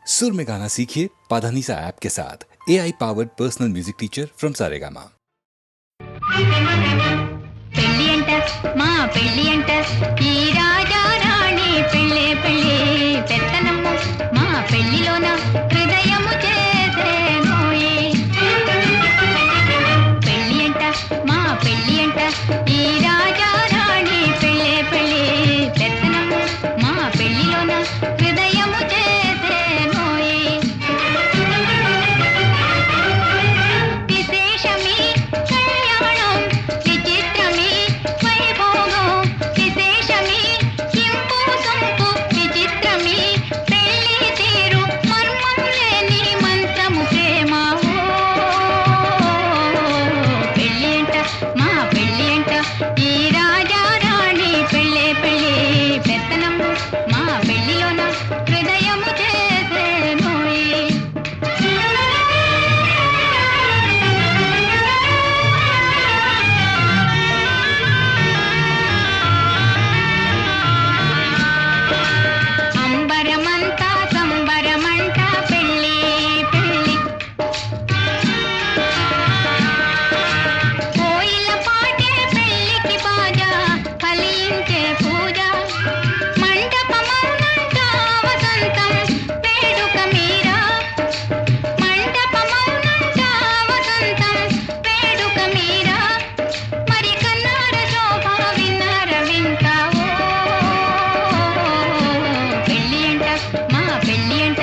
सुर में गाना सीखिए पाधानीसा ऐप के साथ AI powered personal music teacher from Saregama. పెళ్ళి అంట మా పెళ్ళి అంట ఈ రాజా రాణి పెళ్ళే పెళ్ళి పెత్తనము మా పెళ్ళిలోన హృదయము చేసేనోయి. పెళ్ళి అంట మా పెళ్ళి అంట ఈ రాజా రాణి పెళ్ళే పెళ్ళి పెత్తనము మా పెళ్ళిలోన హృదయము చేసేనోయి. విశేషమి కళ్యాణం విచిత్రమి వైభోగం విశేషమి ఇంపు సొంపు విచిత్రమి పెళ్లి తీరు మర్మం లేని మంత్రము ప్రేమ. పెళ్ళి అంట మా పెళ్ళి అంట ఈ రాజా రాణి పెళ్ళే పెళ్ళి పెత్తనము మా పెళ్ళిలోన హృదయము చేసేనోయి. అంబరమంతా సంబరమంట పెళ్ళి పెళ్ళి కోయిల పాటే పెళ్ళికి బాజా ఫలించే పూజ మండపమౌనంట వసంతం వేడుక మీరా. మండపమౌనంట వసంతం వేడుక మీరా. మరి కన్నార శోభ విన్నార వింటావో. పెళ్ళి అంట మా పెళ్ళి అంట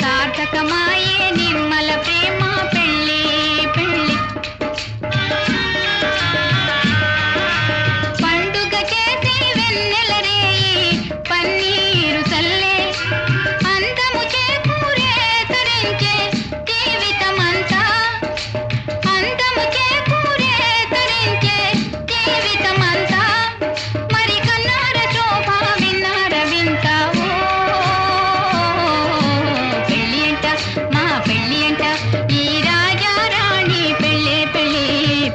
సార్థకమాయే నిర్మల ప్రేమ పెళ్ళి పెళ్ళి పండుగ చేసి వెన్నెల రేయి పన్నీరు చల్లే అందము చేకూరే తరించే జీవితమంతా. అందము చేకూరే తరించే జీవితమంతా. మరి కన్నార శోభ విన్నార వింటావో. పెళ్ళి అంట మా పెళ్ళి అంట ఈ రాజా రాణి పెళ్ళే పెళ్ళి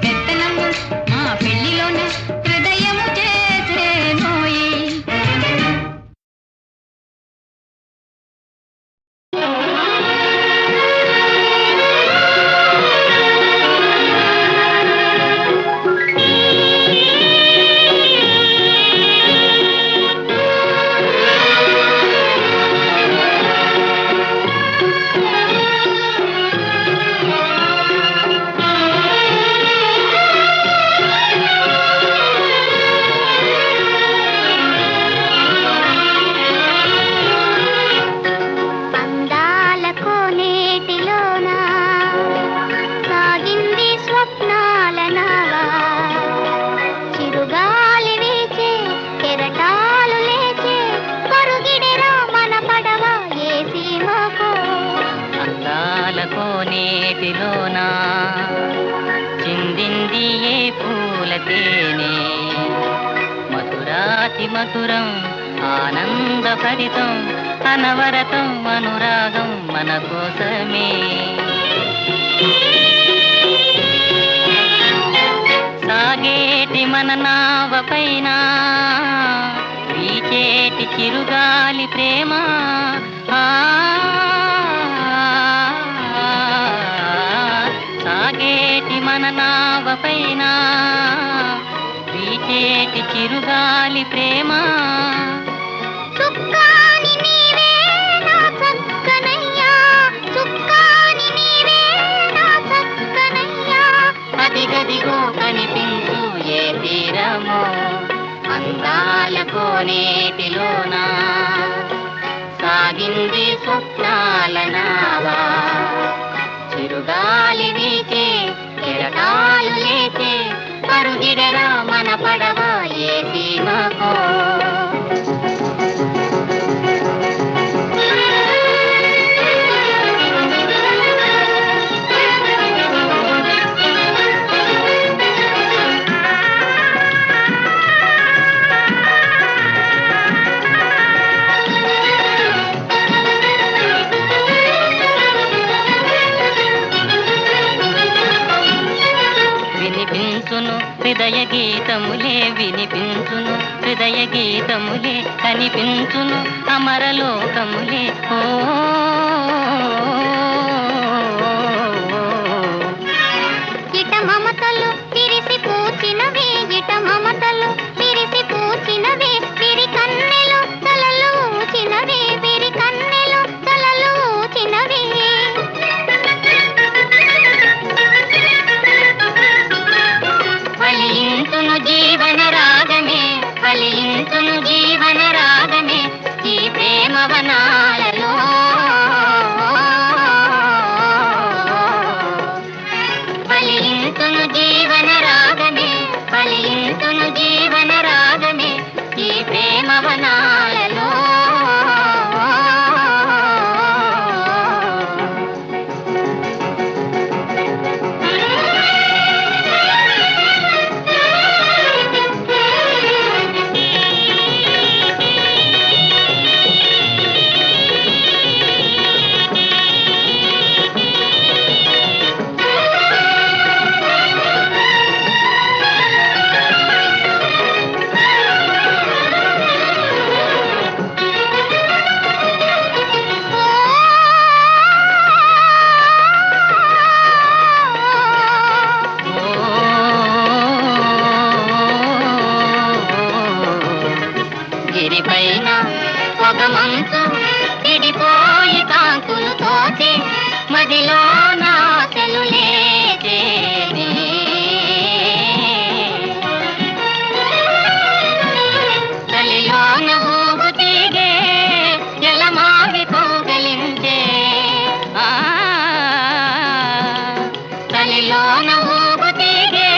పెత్తనము మా పెళ్ళిలోన హృదయము చేసేనోయి. అందాల కోనేటిలోన సాగింది స్వప్నాల నావా. చిరుగాలి వీచే కెరటాలు లేచే పరుగిడెరా మన పడవ ఏ సీమకో. అందాల కోనేటిలోన చిందింది ఏ పూల తేనె. మధురాతి మధురం ఆనందభరితం అనవరతం అనురాగం మన కోసమే. సాగేటి మన నావ పైన వీచేటి చిరుగాలి ప్రేమ. సాగేటి మన నావ పైన వీచేటి చిరుగాలి ప్రేమ. చుక్కాని నీవే నా చక్కనయ్యా. చుక్కాని నీవే నా చక్కనయ్యా. అదిగదిగో కనిపించు ఏ తీరమో అందాల కోనేటిలోన సాగింది స్వప్నాల నావా. చిరుగాలి వీచే కెరటాలు లేచే పరుగిడరా మన పడవ ఏ సీమకో. కనిపించును హృదయ గీతములే వినిపించును హృదయ గీతములే కనిపించును అమరలోకములే ఓ ఇట మమతలు విరిసి పూచినవి ఇట మమతలు విరిసి పూచినవి విరి కన్నెలు తలలు చినవి విరి కన్నెలు తలలు చినవి ఫలించును జీవన రాగమే ఫలించును జీవన రాగమే ఈ ప్రేమ వనాలలో ఫలించును జీవన రాగమే ఫలించును జీవన రాగమే ఈ ప్రేమ వనాలలో గిరిపైన ఒక మంచు విడిపోయి కాంతులు తోచి మదిలో నాశలు లేచేది తలిలోన ఊగు తీగే జలమావి కౌగలించే తలిలోన ఊగు తీగే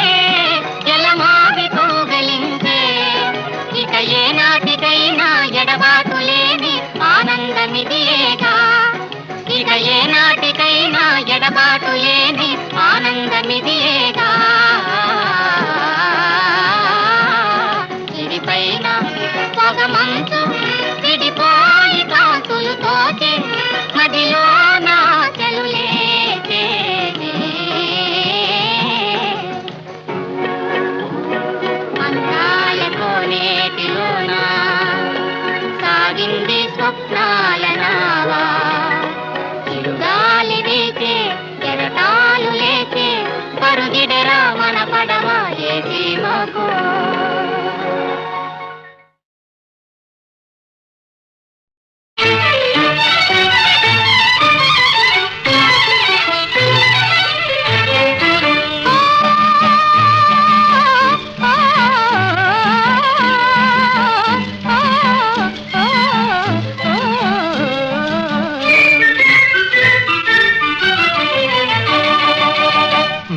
జలమావి కౌగలించే ఇక ఏ నాటికైనా ఎడబాటు లేని ఆనందమిదియేగా ఇక ఏ నాటికైనా ఎడబాటు లేని ఆనందమిదియేగా గిరిపైన ఒక మంచు విడిపోయి కాంతులు తోచి మదిలో నాశలు లేచేది అందాలతో నేటిలోన సాగింది స్వప్నాల నావా చిరుగాలి వీచే కెరటాలు లేచే పరుగిడరా మన పడవ ఏ సీమకు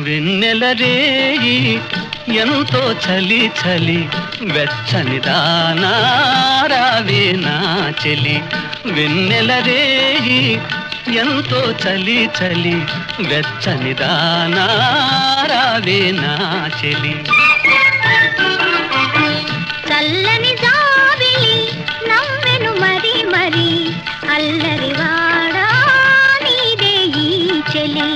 వెన్నెల రేయి ఎంతో చలి చలి వెచ్చని దానా రావే నా చెలి వెన్నెల రేయి ఎంతో చలి చలి వెచ్చని దానా రావే నా చెలి చల్లని జాబిలి నవ్వెను మరి మరి అల్లరి వాడా నీదే ఈ చెలి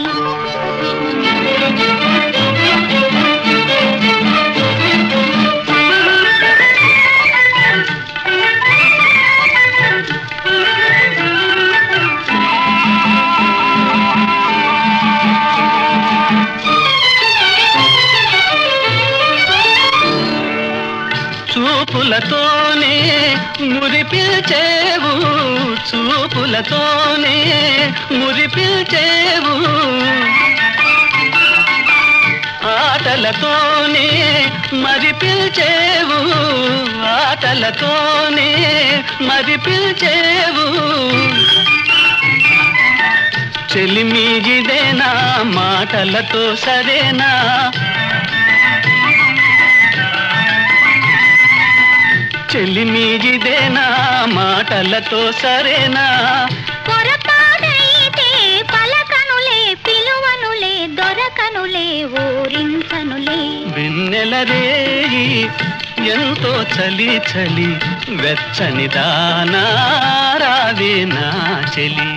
చూపులతోనే మురిపిల్చేవు చూపులతోనే మురిపిల్చేవు ఆటలతోనే మరిపిల్చేవు ఆటలతోనే మరిపిల్చేవు చెలిమిగిదేనా మాటలతో సరేనా చెలిమిగిదేనా మాటలతో సరేనా పొరపాటైతే పలకనులే పిలువనులే దొరకనులే ఊరించనులే వెన్నెల రేయి ఎంతో చలి చలి వెచ్చని దానా రావే నా చెలి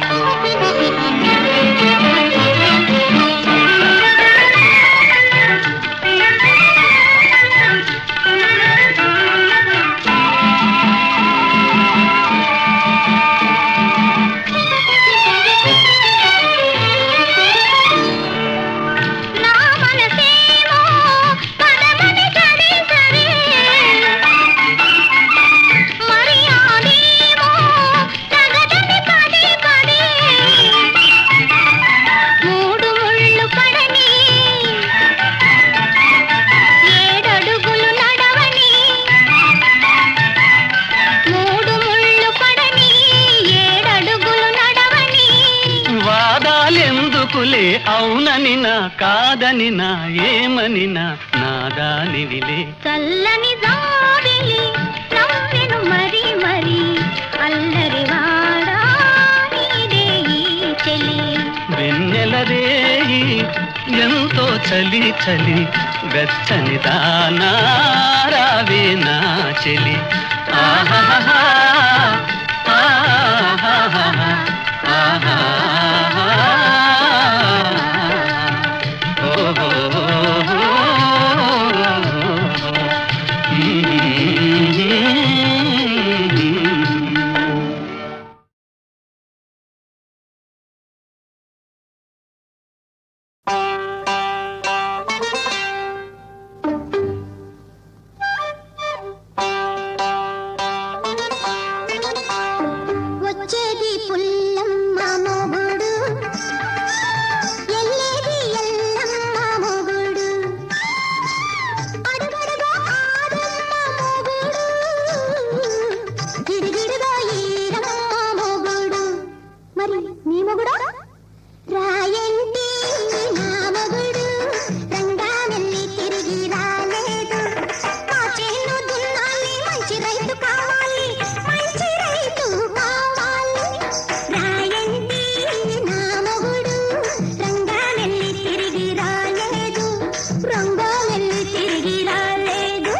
కాదనినా ఏమనినా నాదానివిలే. చల్లని జాబిలి నవ్వెను మరి మరి అల్లరి వాడా నీదే ఈ చెలి. వెన్నెల రేయి ఎంతో చలి చలి వెచ్చని దానా రావే నా చెలి. ఆహాహా ఆహాహా ఆహాహా ఓహో వచ్చేది పుల్లమ్మ మొగుడు ఎల్లేది ఎల్లమ్మ మొగుడు అడుగడుగో ఆరమ్మ మొగుడు గిడిగిడిగా ఈరమ్మ మొగుడు. మరి నీ మొగుడా? రాయంటి నా మొగుడు రంగా మెల్లి తిరిగి రాలేదు. మా చేను దున్నాలి మంచి రైతు కావాలి మంచి రైతు కావాలి. రాయంటి నా మొగుడు రంగా మెల్లి తిరిగి రాలేదు రంగా మెల్లి తిరిగి రాలేదు.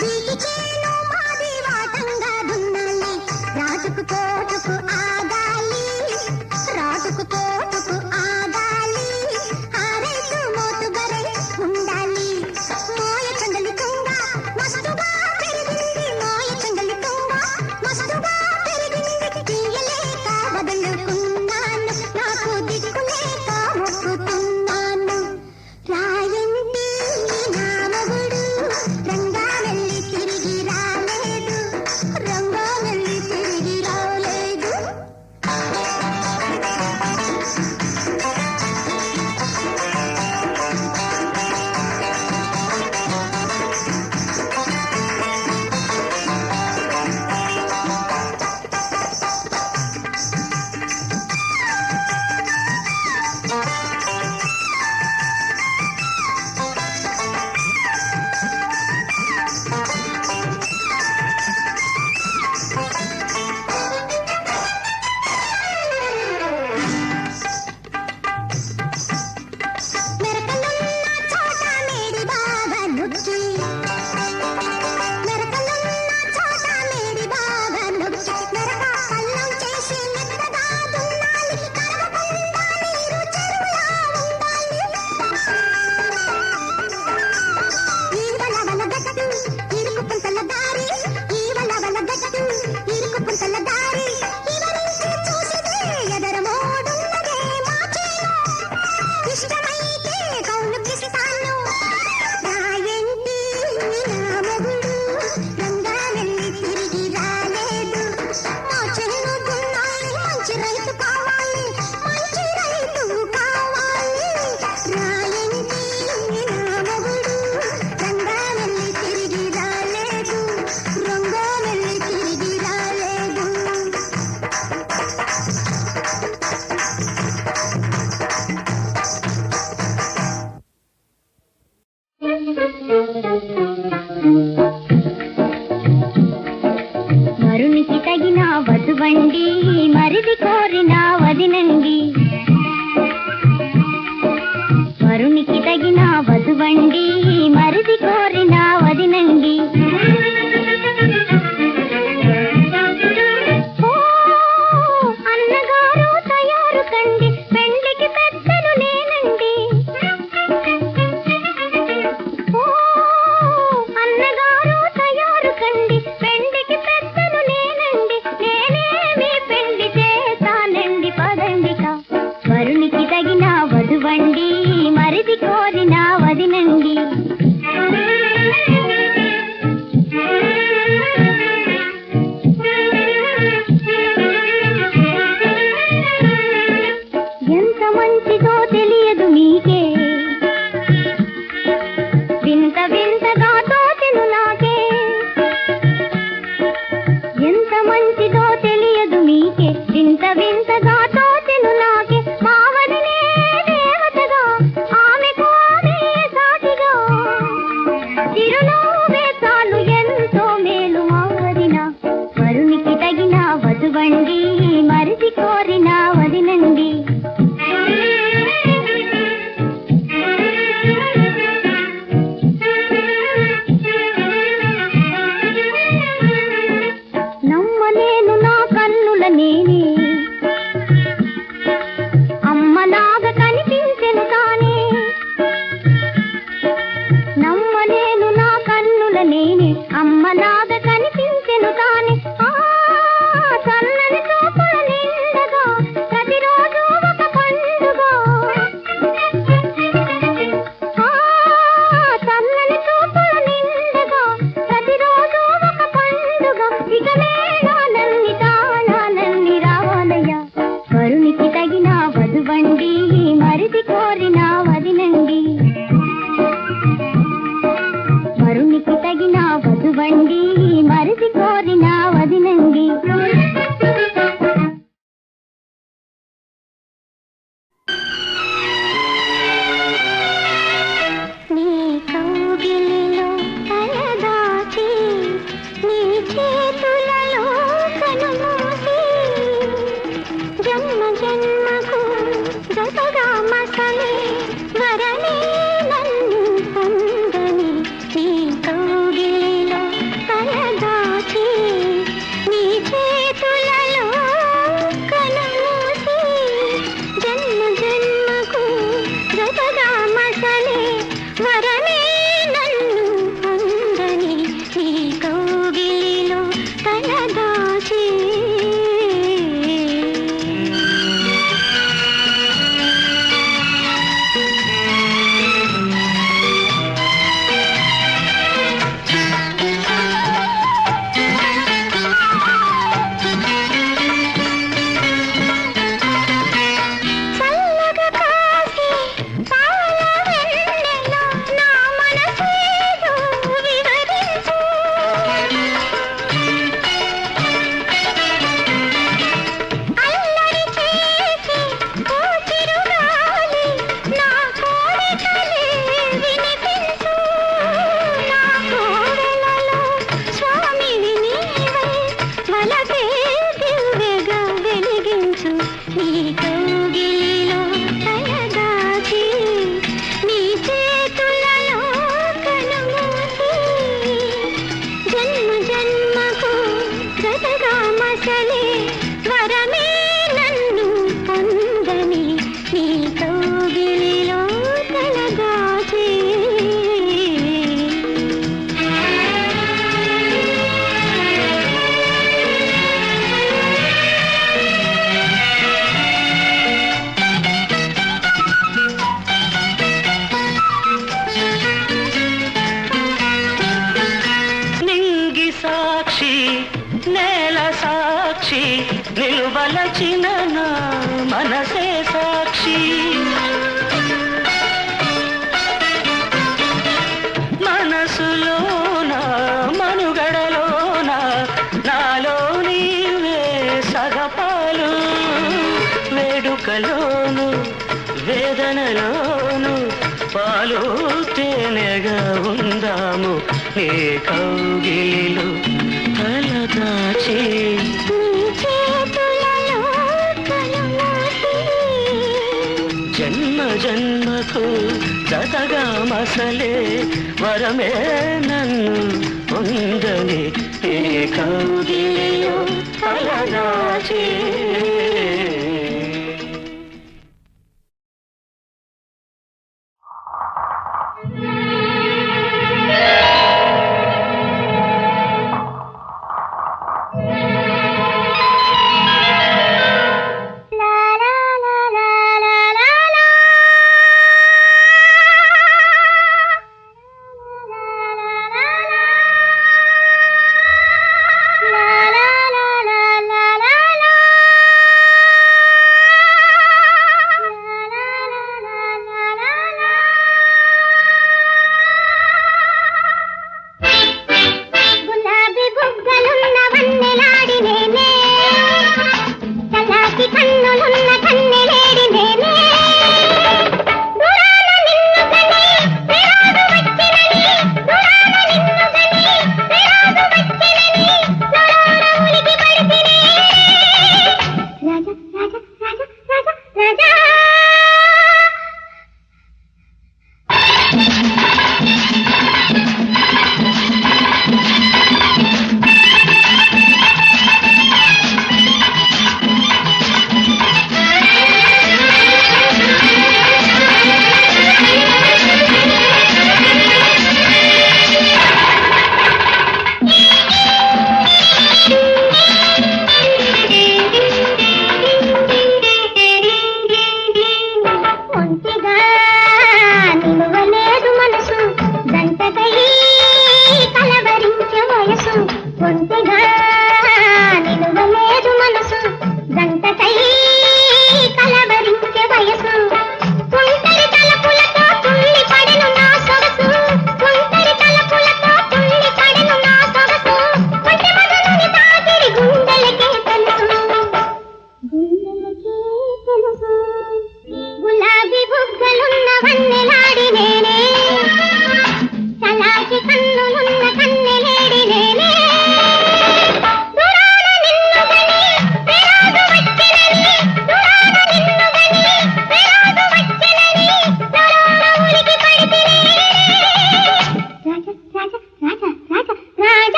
వీటి చేను మాది వాటంగా దున్నాలి రాజుకు కోటుకు ఆగాలి రాజుకు కోటుకు ఆగాలి. ఆ రైతు మోతుబరై ఉండాలి. మోయ చండలి తుంగ మస్తుగా పెరిగింది మోయ చండలి తుంగ మస్తుగా పెరిగింది. తీయలేక వదులుకున్నాను నాకు దిక్కులేక మొక్కుతున్నాను. రాయంటి నా మొగుడు రంగా వెళ్ళి తిరిగి రాలేదు రంగా వెళ్ళి తిరిగి రాలేదు. మెరకలున్న చోట మేడి బాగా నొక్కి మెరకలున్న చోట మేడి బాగా నొక్కి మెరక పల్లం చేసి మెత్తగా దున్నాలి. కరవకుండా నీరు చెరువులా ఉండాలి. ఈవల వల గట్టు ఇరుకు పుంతల దారి ఈవల వల గట్టు ఇరుకు పుంతల దారి ఇవరించి చూసితే ఎదర మోడున్నదే మా చేను ఇష్టమైతే కౌలుకిస్తాను. రాయంటి నా మొగుడు రంగా వెళ్ళి తిరిగి రాలేదు. మా చేను దున్నాలి మంచి రైతు కావాలి మంచి రైతు కావాలి. రాయంటి నా మొగుడు రంగా వెళ్ళి తిరిగి రాలేదు రంగా వెళ్ళి తిరిగి రాలేదు. వరునికి తగిన వధువండి మరిది కోరిన వదినండి. వరునికి తగిన వధువండి మరిది కోరిన వదినండి. ఓ అన్నగారు తయారు కండి పెండ్లికి పెద్దలు నేనండి. అమ్మలాగా కనిపించెను కాని ఆ చల్లని చూపుల నిండగా ప్రతిరోజు ఒక పండుగ. ఆ చల్లని చూపుల నిండగా ప్రతిరోజు ఒక పండుగ. ఇక మేళాలన్నీ తాళాలన్నీ రావాలయ్యా, వరునికి తగిన వధువండి మరిది కోరిన వదినండి. వరునికి తగిన వధువండి మరిది కోరిన వదినండి. నీ కౌగిలిలో తలదాచి నీ చేతులలో కనుమూసి జన్మ జన్మకు జతగా మసలే వరనే నన్ను పొందని. నీ కౌగిలిలో తలదాచి నీ చేతులలో కనుమూసి జన్మ జన్మకు జతగా మసలే వరనే నన్ను పొందని. నీ కౌగిలిలో తలదాచి. చల్లగా కాసి పాల వెన్నెలో నా మనసేదో వివరించు. అల్లరి చేసి ఓ చిరుగాలి నా కోరికలే వినిపించు. నా కోవెలలో స్వామివి నీవై వలపే దివ్యగా వెలిగించు. నీ కౌగిలిలో తలదాచి నీ చేతులలో కనుమూసి జన్మ జన్మకు జతగా మసలే వరమే నన్ను పొందని. నీ కౌగిలిలో తలదాచి. నింగి సాక్షి నేల సాక్షి నిలువలచిన నా మనసే సాక్షి. మనసులోన మనుగడలోన నాలో నీవే సగపాలు. వేడుకలోను వేదనలోను పాలు తేనెగా ఉందాము. నీ కౌగిలిలో తలదాచి నీ చేతులలో కనుమూసి జన్మ జన్మకు జతగా మసలే వరమే నన్ను పొందని. నీ కౌగిలిలో తలదాచి. లా లా లా లా లా లా లా. లా లా లా లా లా లా లా.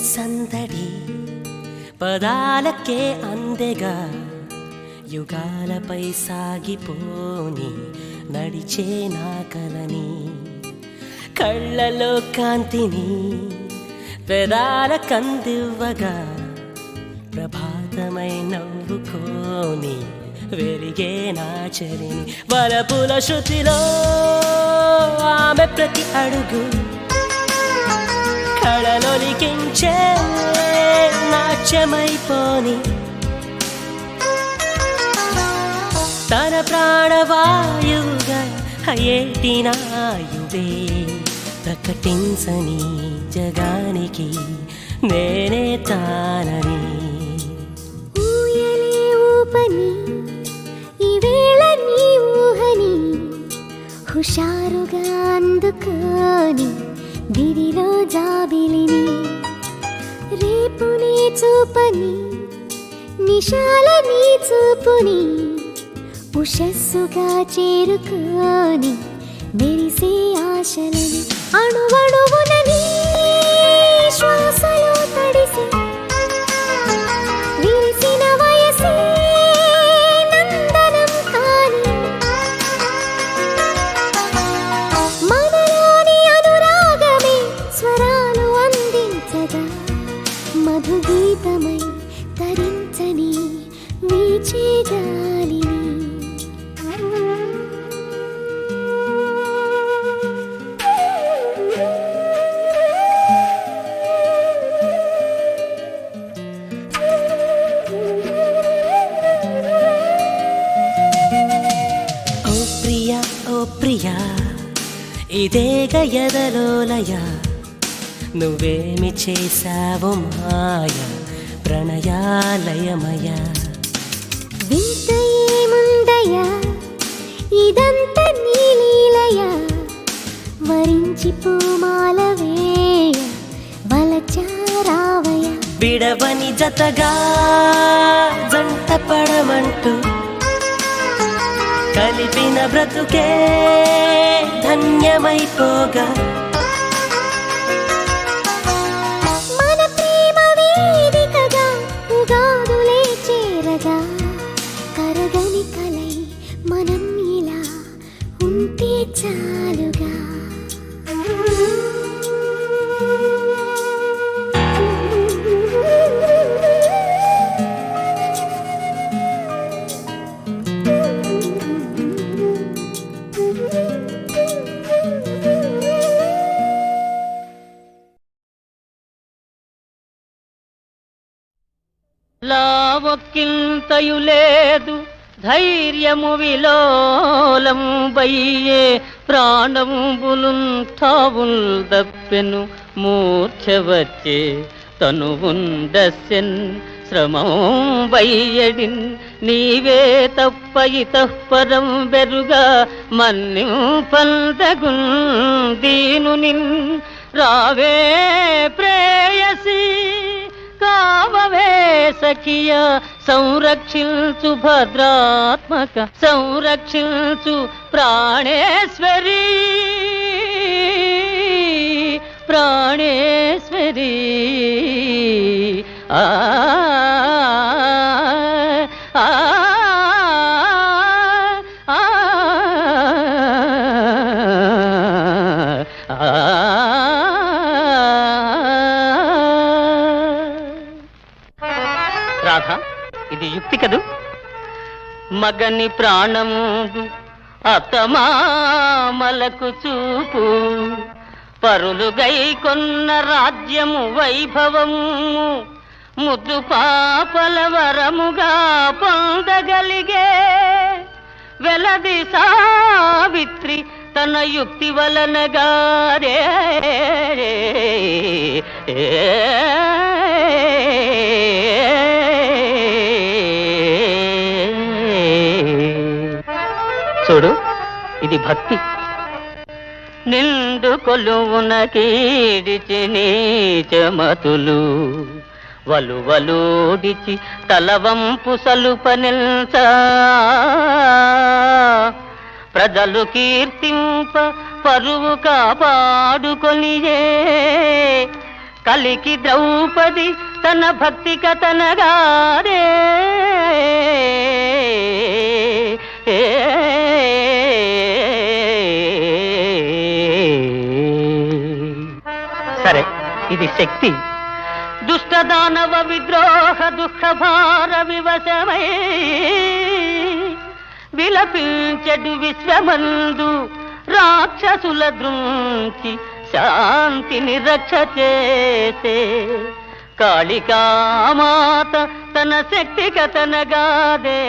సందడి పదాలకే అందెగా యుగాలపై సాగిపోని నడిచే నా కలని కళ్ళలో కాంతిని పెదాల కందివ్వగా ప్రభాతమై నవ్వుకోని వెలిగే నా చలిని వలపుల శృతిలో ఆమె ప్రతి అడుగు కళలొలికించే నాట్యమైపోని తన ప్రాణవాయువుగా ఏటినాయువే ప్రకటించని జగానికి నేనే తానని ఊయలే ఊపని ఈవేళ నీ ఊహని హుషారుగా అందుకోని దివిలో జాబిలిని రేపు నీ చూపని నిశాల నీ చూపుని ఉషస్సుగా చేరుకోని మెరిసే ఆశలని అణువణువున నీ శ్వాసలో తడిసి విరిసిన వయసే నందనం కాని మనలోని అనురాగమే స్వరాలు అందించగా మధుగీతమై తరించని వీచే గాలిని ప్రియా ఇదేగ ఎదలోలయ నువ్వేమి చేశావో మాయ ప్రణయాలయమయ వింత ఏముందయ్యా ఇదంత నీలీలయ వరించి పూమాల వేయ వలచారావయ విడవని జతగా జంట పడమంటూ కలిపిన బ్రతుకే ధన్యమైపోగా మన ప్రేమ వేదికగా ఉగాదులే చేరగా కరగని కలై మనం ఇలా ఉంటే చాలుగా లావొక్కింతయు లేదు ధైర్యము విలోలం బయ్యే ప్రాణంబులున్ తావుల్ దప్పెను మూర్ఛ వచ్చే తనువుండస్యన్ శ్రమం వయ్యడిన్ నీవే తప్ప ఇతఃపరం బెరుగా మన్నిం పందగున్ దీనునిన్ రావే ప్రేయసి కావవే సఖియ సంరక్షించు భద్రాత్మక సంరక్షించు ప్రాణేశ్వరి ప్రాణేశ్వరి ఆ ఆ రాధా ఇది యుక్తి కదూ మగని ప్రాణముడు అతమామలకు చూపు పరులు గైకొన్న రాజ్యము వైభవము ముద్దు పాపల వరముగా పొందగలిగే వెలది సావిత్రి తన యుక్తి వలనగారే చూడు ఇది భక్తి నిండు కొలువున కీడిచి నీచమతులు వలువలోడిచి తలవంపు సలుపనిల్చ ప్రజలు కీర్తింప పరువు కాపాడుకొనియే కలికి ద్రౌపది తన భక్తి కథనగారే సరే, ఇది శక్తి. దుష్ట దానవ విద్రోహ దుఃఖ భార వివశమై విలపించెడు విశ్వమందు రాక్షసుల దృంచి శాంతిని రక్ష చేసే కాళికామాత తన శక్తి కథనగాదే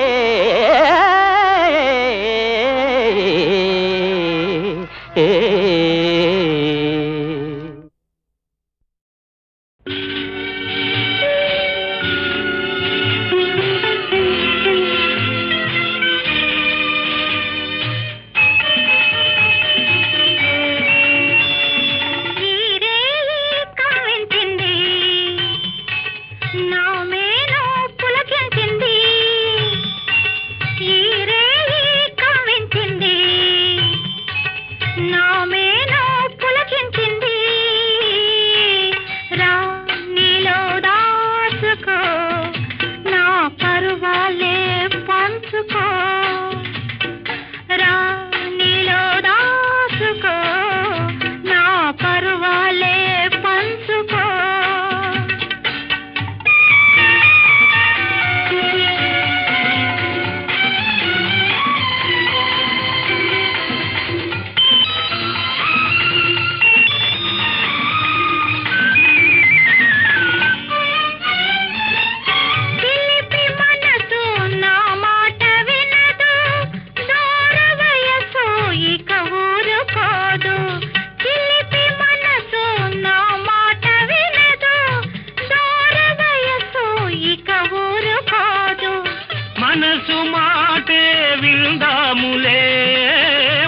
మనసు మాటే విందాములే,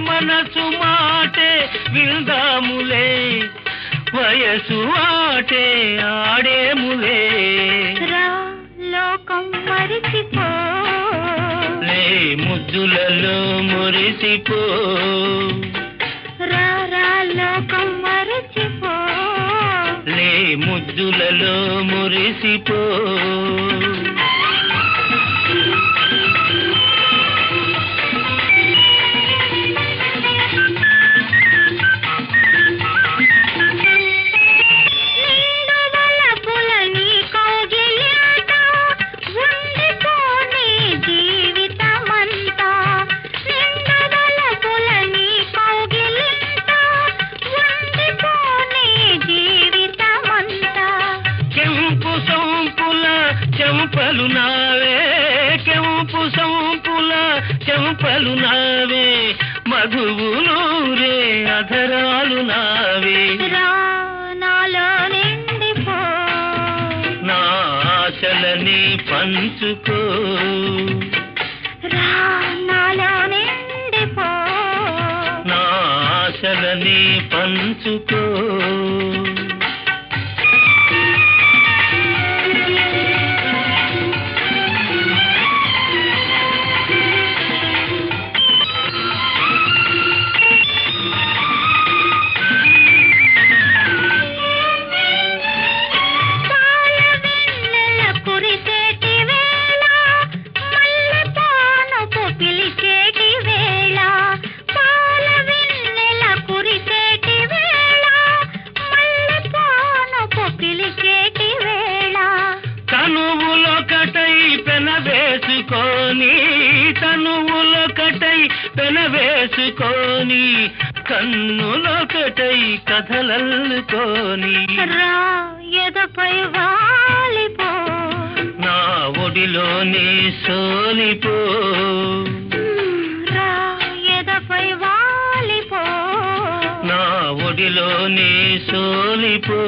మనసు మాటే విందాములే, వయసు ఆటే ఆడేములే. లోకం మరిచిపో, లే ముద్దులలో మురిసిపో, లోకం మరిచిపో, లే ముద్దులలో మురిసిపో. చెంపలు నావే, కెంపు సంపుల చెంపలు నావే, మధువులూరే అధరాలు నావే. నాలో నిండిపో, నా ఆశలని పంచుకో, నాలో నిండిపో, నా ఆశలని పంచుకో. తనువులొకటై పెనవేసుకొని, కన్నులొకటై కథలల్లుకొని, ఎదపై వాలిపో, నా ఒడిలోని సోలిపో, ఎదపై వాలిపో, నా ఒడిలోని సోలిపో.